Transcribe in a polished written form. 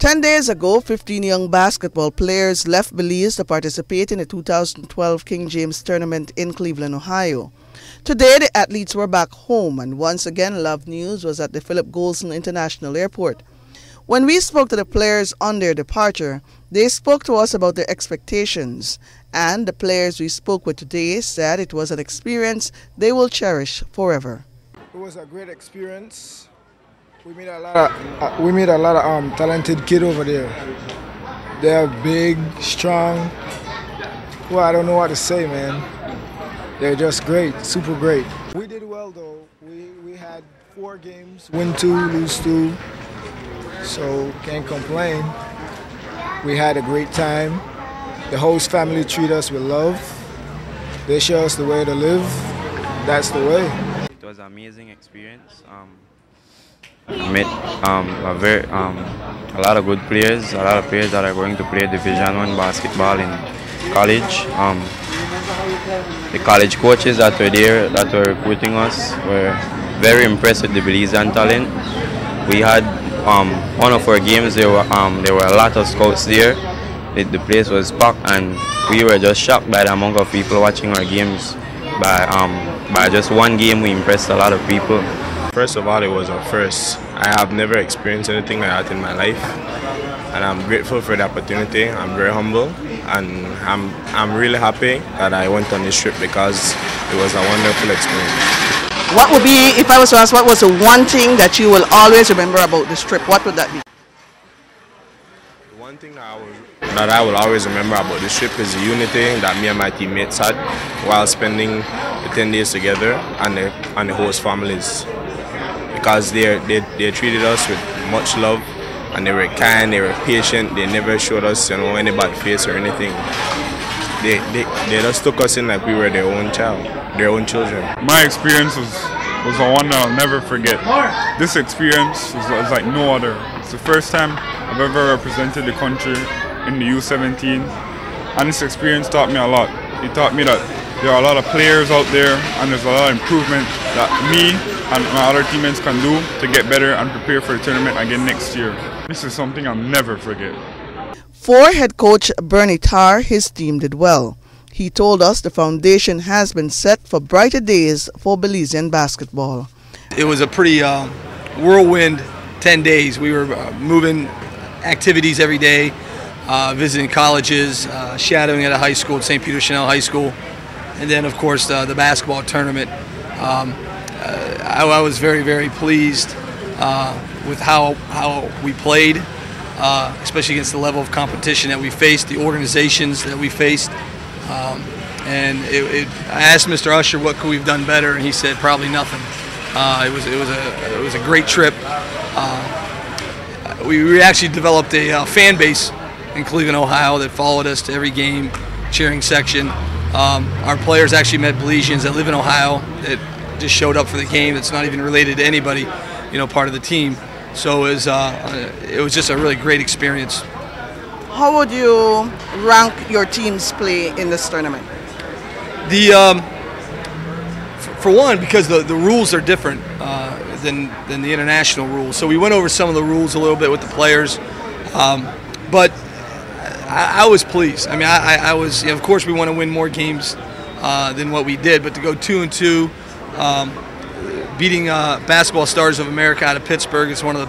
10 days ago, 15 young basketball players left Belize to participate in the 2012 King James Tournament in Cleveland, Ohio. Today, the athletes were back home, and once again, Love News was at the Philip Golson International Airport. When we spoke to the players on their departure, they spoke to us about their expectations, and the players we spoke with today said it was an experience they will cherish forever. It was a great experience. We made a lot of talented kids over there. They're big, strong. Well, I don't know what to say, man. They're just great, super great. We did well though. We had 4 games, win 2, lose 2. So can't complain. We had a great time. The host family treat us with love. They show us the way to live. That's the way. It was an amazing experience. I met a lot of good players, a lot of players that are going to play Division I basketball in college. The college coaches that were there, that were recruiting us, were very impressed with the Belizean talent. We had one of our games, there were a lot of scouts there. The place was packed, and we were just shocked by the amount of people watching our games. By just one game, we impressed a lot of people. First of all, it was a first. I have never experienced anything like that in my life, and I'm grateful for the opportunity. I'm very humble, and I'm really happy that I went on this trip because it was a wonderful experience. What would be, if I was to ask, what was the one thing that you will always remember about this trip? What would that be? The one thing that I will always remember about this trip is the unity that me and my teammates had while spending the 10 days together and the host families. Because they treated us with much love, and they were kind, they were patient. They never showed us any bad face or anything. They just took us in like we were their own child, their own children. My experience was one that I'll never forget. This experience was like no other. It's the first time I've ever represented the country in the U17, and this experience taught me a lot. It taught me that there are a lot of players out there, and there's a lot of improvement that me and my other teammates can do to get better and prepare for the tournament again next year. This is something I'll never forget. For head coach Bernie Tarr, his team did well. He told us the foundation has been set for brighter days for Belizean basketball. It was a pretty whirlwind 10 days. We were moving activities every day, visiting colleges, shadowing at a high school, at St. Peter Chanel High School, and then of course the basketball tournament. I was very, very pleased with how we played, especially against the level of competition that we faced, the organizations that we faced. And I asked Mr. Usher what could we have done better, and he said probably nothing. It was a great trip. We actually developed a fan base in Cleveland, Ohio, that followed us to every game, cheering section. Our players actually met Belizeans that live in Ohio that just showed up for the game. That's not even related to anybody, part of the team. So it was just a really great experience. How would you rank your team's play in this tournament? For one, because the rules are different than the international rules. So we went over some of the rules a little bit with the players, but I was pleased. I mean, I was. Of course, we want to win more games than what we did, but to go 2-2, beating Basketball Stars of America out of Pittsburgh is one of the